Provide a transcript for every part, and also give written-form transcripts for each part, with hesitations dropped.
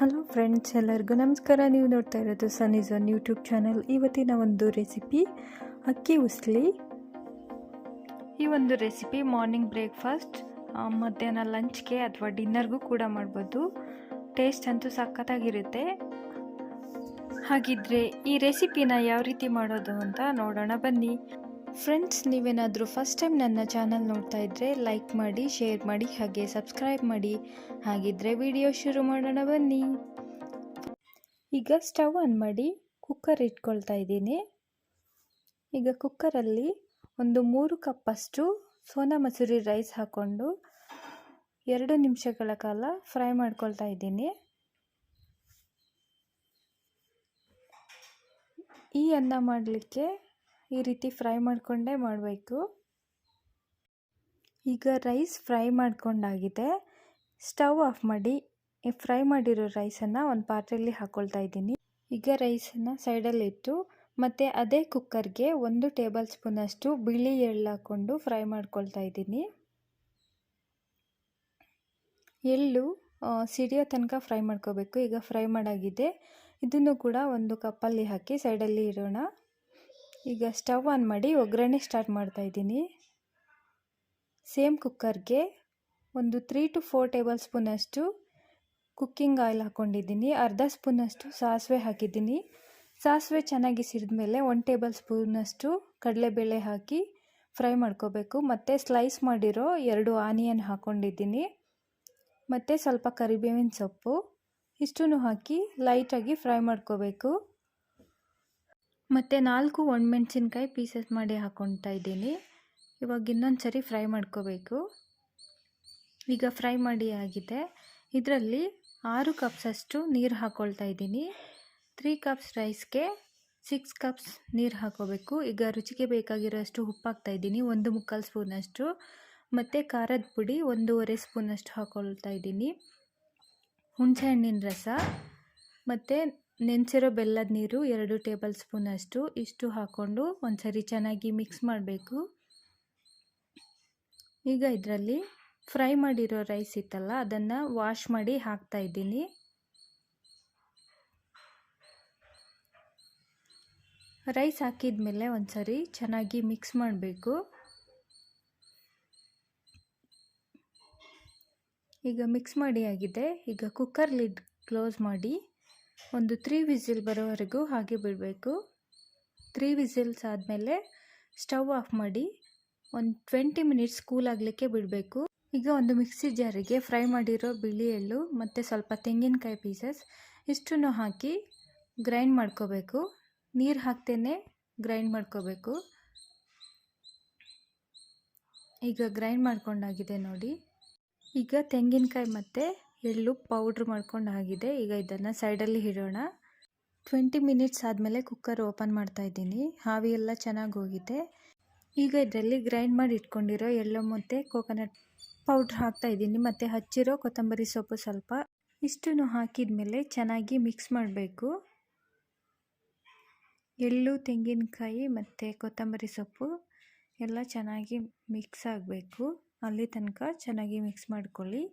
Hello friends, ಎಲ್ಲರಿಗೂ ನಮಸ್ಕಾರ. ನೀವು ನೋಡ್ತಾ ಇರೋದು ಸನ್ನಿಸ್ ಆನ್ ಯೂಟ್ಯೂಬ್ ಚಾನಲ್. ಇವತ್ತಿನ ಒಂದು ರೆಸಿಪಿ ಅಕ್ಕಿ ಉಸ್ಲಿ. ಈ ಒಂದು ರೆಸಿಪಿ ಮಾರ್ನಿಂಗ್ ಬ್ರೇಕ್ಫಾಸ್ಟ್, ಮಧ್ಯಾಹ್ನ ಲಂಚ್ಗೆ ಅಥವಾ ಡಿನ್ನರ್ಗೂ ಕೂಡ ಮಾಡ್ಬೋದು. ಟೇಸ್ಟ್ ಅಂತೂ ಸಖತ್ತಾಗಿರುತ್ತೆ. ಹಾಗಿದ್ರೆ ಈ ರೆಸಿಪಿನ ಯಾವ ರೀತಿ ಮಾಡೋದು ಅಂತ ನೋಡೋಣ ಬನ್ನಿ. ಫ್ರೆಂಡ್ಸ್, ನೀವೇನಾದರೂ ಫಸ್ಟ್ ಟೈಮ್ ನನ್ನ ಚಾನಲ್ ನೋಡ್ತಾ ಇದ್ದರೆ ಲೈಕ್ ಮಾಡಿ, ಶೇರ್ ಮಾಡಿ, ಹಾಗೆ ಸಬ್ಸ್ಕ್ರೈಬ್ ಮಾಡಿ. ಹಾಗಿದ್ರೆ ವಿಡಿಯೋ ಶುರು ಮಾಡೋಣ ಬನ್ನಿ. ಈಗ ಸ್ಟವ್ ಆನ್ ಮಾಡಿ ಕುಕ್ಕರ್ ಇಟ್ಕೊಳ್ತಾ ಇದ್ದೀನಿ. ಈಗ ಕುಕ್ಕರಲ್ಲಿ ಒಂದು 3 ಕಪ್ಪಷ್ಟು ಸೋನಾ ಮಸೂರಿ ರೈಸ್ ಹಾಕ್ಕೊಂಡು 2 ನಿಮಿಷಗಳ ಕಾಲ ಫ್ರೈ ಮಾಡ್ಕೊಳ್ತಾ ಇದ್ದೀನಿ. ಈ ಅನ್ನ ಮಾಡಲಿಕ್ಕೆ ಈ ರೀತಿ ಫ್ರೈ ಮಾಡಿಕೊಂಡೇ ಮಾಡಬೇಕು. ಈಗ ರೈಸ್ ಫ್ರೈ ಮಾಡ್ಕೊಂಡಾಗಿದೆ. ಸ್ಟವ್ ಆಫ್ ಮಾಡಿ ಫ್ರೈ ಮಾಡಿರೋ ರೈಸನ್ನು ಒಂದು ಪಾತ್ರೆಯಲ್ಲಿ ಹಾಕ್ಕೊಳ್ತಾ ಇದ್ದೀನಿ. ಈಗ ರೈಸನ್ನು ಸೈಡಲ್ಲಿ ಇಟ್ಟು ಮತ್ತು ಅದೇ ಕುಕ್ಕರ್ಗೆ 1 ಟೇಬಲ್ ಸ್ಪೂನಷ್ಟು ಬಿಳಿ ಎಳ್ಳು ಹಾಕ್ಕೊಂಡು ಫ್ರೈ ಮಾಡ್ಕೊಳ್ತಾ ಇದ್ದೀನಿ. ಎಳ್ಳು ಸಿಡಿಯೋ ತನಕ ಫ್ರೈ ಮಾಡ್ಕೋಬೇಕು. ಈಗ ಫ್ರೈ ಮಾಡಾಗಿದೆ. ಇದನ್ನು ಕೂಡ 1 ಕಪ್ಪಲ್ಲಿ ಹಾಕಿ ಸೈಡಲ್ಲಿ ಇಡೋಣ. ಈಗ ಸ್ಟವ್ ಆನ್ ಮಾಡಿ ಒಗ್ಗರಣೆ ಸ್ಟಾರ್ಟ್ ಮಾಡ್ತಾ ಇದ್ದೀನಿ. ಸೇಮ್ ಕುಕ್ಕರ್ಗೆ ಒಂದು 3 to 4 ಟೇಬಲ್ ಸ್ಪೂನಷ್ಟು ಕುಕ್ಕಿಂಗ್ ಆಯಿಲ್ ಹಾಕ್ಕೊಂಡಿದ್ದೀನಿ. ಅರ್ಧ ಸ್ಪೂನಷ್ಟು ಸಾಸಿವೆ ಹಾಕಿದ್ದೀನಿ. ಸಾಸಿವೆ ಚೆನ್ನಾಗಿ ಸಿಡಿದ ಮೇಲೆ 1 ಟೇಬಲ್ ಸ್ಪೂನಷ್ಟು ಕಡಲೆಬೇಳೆ ಹಾಕಿ ಫ್ರೈ ಮಾಡ್ಕೋಬೇಕು. ಮತ್ತು ಸ್ಲೈಸ್ ಮಾಡಿರೋ 2 ಆನಿಯನ್ ಹಾಕ್ಕೊಂಡಿದ್ದೀನಿ. ಮತ್ತು ಸ್ವಲ್ಪ ಕರಿಬೇವಿನ ಸೊಪ್ಪು ಇಷ್ಟನ್ನು ಹಾಕಿ ಲೈಟಾಗಿ ಫ್ರೈ ಮಾಡ್ಕೋಬೇಕು. ಮತ್ತು 4 ಒಣಮೆಣಸಿನ್ಕಾಯಿ ಪೀಸಸ್ ಮಾಡಿ ಹಾಕ್ಕೊಳ್ತಾ ಇದ್ದೀನಿ. ಇವಾಗ ಇನ್ನೊಂದು ಸರಿ ಫ್ರೈ ಮಾಡ್ಕೋಬೇಕು. ಈಗ ಫ್ರೈ ಮಾಡಿ ಆಗಿದೆ. ಇದರಲ್ಲಿ 6 ಕಪ್ಸಷ್ಟು ನೀರು ಹಾಕ್ಕೊಳ್ತಾ ಇದ್ದೀನಿ. 3 ಕಪ್ಸ್ ರೈಸ್ಗೆ 6 ಕಪ್ಸ್ ನೀರು ಹಾಕ್ಕೋಬೇಕು. ಈಗ ರುಚಿಗೆ ಬೇಕಾಗಿರೋಷ್ಟು ಉಪ್ಪು ಹಾಕ್ತಾಯಿದ್ದೀನಿ, 1/4 ಸ್ಪೂನಷ್ಟು. ಮತ್ತು ಖಾರದ ಪುಡಿ 1.5 ಸ್ಪೂನಷ್ಟು ಹಾಕ್ಕೊಳ್ತಾ ಇದ್ದೀನಿ. ಹುಣಸೆಹಣ್ಣಿನ ರಸ ಮತ್ತು ನೆನೆಸಿರೋ ಬೆಲ್ಲದ ನೀರು 2 ಟೇಬಲ್ ಸ್ಪೂನಷ್ಟು. ಇಷ್ಟು ಹಾಕ್ಕೊಂಡು ಒಂದ್ಸರಿ ಚೆನ್ನಾಗಿ ಮಿಕ್ಸ್ ಮಾಡಬೇಕು. ಈಗ ಇದರಲ್ಲಿ ಫ್ರೈ ಮಾಡಿರೋ ರೈಸ್ ಇತ್ತಲ್ಲ, ಅದನ್ನು ವಾಶ್ ಮಾಡಿ ಹಾಕ್ತಾ ಇದ್ದೀನಿ. ರೈಸ್ ಹಾಕಿದ ಮೇಲೆ ಒಂದ್ಸರಿ ಚೆನ್ನಾಗಿ ಮಿಕ್ಸ್ ಮಾಡಬೇಕು. ಈಗ ಮಿಕ್ಸ್ ಮಾಡಿ ಆಗಿದೆ. ಈಗ ಕುಕ್ಕರ್ ಲಿಡ್ ಕ್ಲೋಸ್ ಮಾಡಿ ಒಂದು 3 ವಿಸಿಲ್ ಬರೋವರೆಗೂ ಹಾಗೆ ಬಿಡಬೇಕು. 3 ವಿಸಿಲ್ಸ್ ಆದಮೇಲೆ ಸ್ಟವ್ ಆಫ್ ಮಾಡಿ ಒಂದು 20 ಮಿನಿಟ್ಸ್ ಕೂಲ್ ಆಗಲಿಕ್ಕೆ ಬಿಡಬೇಕು. ಈಗ ಒಂದು ಮಿಕ್ಸಿ ಜಾರಿಗೆ ಫ್ರೈ ಮಾಡಿರೋ ಬಿಳಿ ಎಳ್ಳು ಮತ್ತು ಸ್ವಲ್ಪ ತೆಂಗಿನಕಾಯಿ ಪೀಸಸ್ ಇಷ್ಟನ್ನು ಹಾಕಿ ಗ್ರೈಂಡ್ ಮಾಡ್ಕೋಬೇಕು. ನೀರು ಹಾಕ್ತೇನೆ ಗ್ರೈಂಡ್ ಮಾಡ್ಕೋಬೇಕು. ಈಗ ಗ್ರೈಂಡ್ ಮಾಡ್ಕೊಂಡಾಗಿದೆ ನೋಡಿ. ಈಗ ತೆಂಗಿನಕಾಯಿ ಮತ್ತು ಎಳ್ಳು ಪೌಡ್ರ್ ಮಾಡ್ಕೊಂಡು ಆಗಿದೆ. ಈಗ ಇದನ್ನು ಸೈಡಲ್ಲಿ ಇಡೋಣ. 20 ಮಿನಿಟ್ಸ್ ಆದಮೇಲೆ ಕುಕ್ಕರ್ ಓಪನ್ ಮಾಡ್ತಾ ಇದ್ದೀನಿ. ಹಾವಿ ಎಲ್ಲ ಚೆನ್ನಾಗಿ ಹೋಗಿದೆ. ಈಗ ಇದರಲ್ಲಿ ಗ್ರೈಂಡ್ ಮಾಡಿ ಇಟ್ಕೊಂಡಿರೋ ಎಳ್ಳು ಮತ್ತು ಕೋಕೋನಟ್ ಪೌಡ್ರ್ ಹಾಕ್ತಾ ಇದ್ದೀನಿ. ಮತ್ತು ಹಚ್ಚಿರೋ ಕೊತ್ತಂಬರಿ ಸೊಪ್ಪು ಸ್ವಲ್ಪ ಇಷ್ಟನ್ನು ಹಾಕಿದ ಮೇಲೆ ಚೆನ್ನಾಗಿ ಮಿಕ್ಸ್ ಮಾಡಬೇಕು. ಎಳ್ಳು, ತೆಂಗಿನಕಾಯಿ ಮತ್ತು ಕೊತ್ತಂಬರಿ ಸೊಪ್ಪು ಎಲ್ಲ ಚೆನ್ನಾಗಿ ಮಿಕ್ಸ್ ಆಗಬೇಕು. ಅಲ್ಲಿ ತನಕ ಚೆನ್ನಾಗಿ ಮಿಕ್ಸ್ ಮಾಡ್ಕೊಳ್ಳಿ.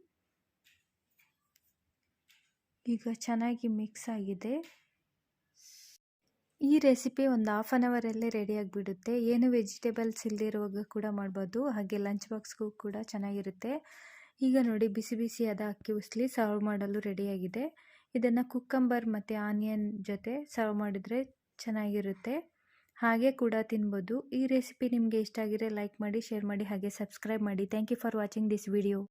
ಈಗ ಚೆನ್ನಾಗಿ ಮಿಕ್ಸ್ ಆಗಿದೆ. ಈ ರೆಸಿಪಿ ಒಂದು 1/2 ಅವರಲ್ಲೇ ರೆಡಿಯಾಗಿಬಿಡುತ್ತೆ. ಏನು ವೆಜಿಟೇಬಲ್ಸ್ ಇಲ್ಲದಿರುವಾಗ ಕೂಡ ಮಾಡ್ಬೋದು. ಹಾಗೆ ಲಂಚ್ ಬಾಕ್ಸ್ಗೂ ಕೂಡ ಚೆನ್ನಾಗಿರುತ್ತೆ. ಈಗ ನೋಡಿ, ಬಿಸಿ ಬಿಸಿಯಾದ ಅಕ್ಕಿ ಉಸ್ಲಿ ಸರ್ವ್ ಮಾಡಲು ರೆಡಿಯಾಗಿದೆ. ಇದನ್ನು ಕುಕ್ಕಂಬರ್ ಮತ್ತು ಆನಿಯನ್ ಜೊತೆ ಸರ್ವ್ ಮಾಡಿದರೆ ಚೆನ್ನಾಗಿರುತ್ತೆ. ಹಾಗೆ ಕೂಡ ತಿನ್ಬೋದು. ಈ ರೆಸಿಪಿ ನಿಮಗೆ ಇಷ್ಟ ಆಗಿದ್ರೆ ಲೈಕ್ ಮಾಡಿ, ಶೇರ್ ಮಾಡಿ, ಹಾಗೆ ಸಬ್ಸ್ಕ್ರೈಬ್ ಮಾಡಿ. Thank you for watching this video.